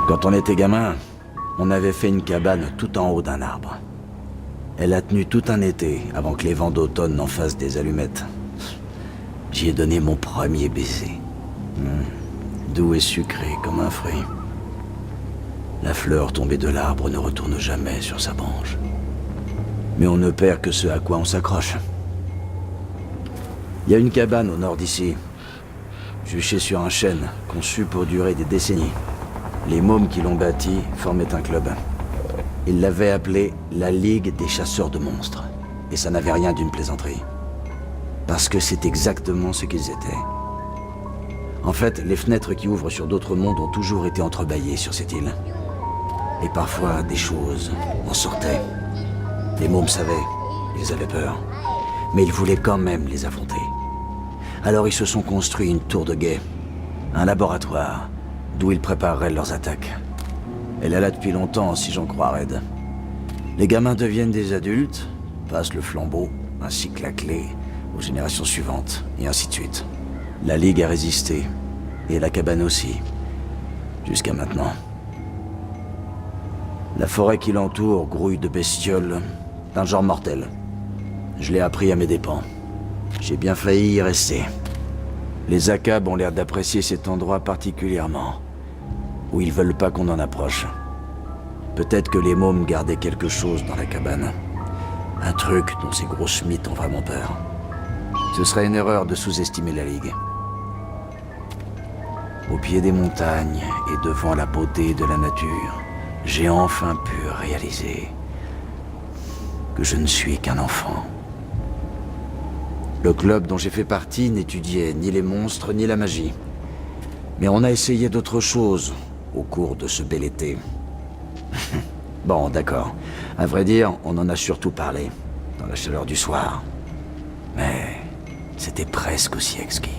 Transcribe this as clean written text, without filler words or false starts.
Quand on était gamin, on avait fait une cabane tout en haut d'un arbre. Elle a tenu tout un été avant que les vents d'automne n'en fassent des allumettes. J'y ai donné mon premier baiser. Doux et sucré comme un fruit. La fleur tombée de l'arbre ne retourne jamais sur sa branche. Mais on ne perd que ce à quoi on s'accroche. Il y a une cabane au nord d'ici, juchée sur un chêne, conçu pour durer des décennies. Les mômes qui l'ont bâti formaient un club. Ils l'avaient appelé la Ligue des chasseurs de monstres. Et ça n'avait rien d'une plaisanterie. Parce que c'est exactement ce qu'ils étaient. En fait, les fenêtres qui ouvrent sur d'autres mondes ont toujours été entrebâillées sur cette île. Et parfois, des choses en sortaient. Les mômes savaient, ils avaient peur. Mais ils voulaient quand même les affronter. Alors ils se sont construits une tour de guet. Un laboratoire, d'où ils prépareraient leurs attaques. Elle est là depuis longtemps, si j'en crois Red. Les gamins deviennent des adultes, passent le flambeau, ainsi que la clé, aux générations suivantes, et ainsi de suite. La Ligue a résisté, et la cabane aussi, jusqu'à maintenant. La forêt qui l'entoure grouille de bestioles d'un genre mortel. Je l'ai appris à mes dépens. J'ai bien failli y rester. Les Akab ont l'air d'apprécier cet endroit particulièrement, où ils veulent pas qu'on en approche. Peut-être que les mômes gardaient quelque chose dans la cabane. Un truc dont ces gros schmitts ont vraiment peur. Ce serait une erreur de sous-estimer la Ligue. Au pied des montagnes et devant la beauté de la nature, j'ai enfin pu réaliser que je ne suis qu'un enfant. Le club dont j'ai fait partie n'étudiait ni les monstres ni la magie. Mais on a essayé d'autres choses au cours de ce bel été. Bon, d'accord. À vrai dire, on en a surtout parlé, dans la chaleur du soir. Mais c'était presque aussi exquis.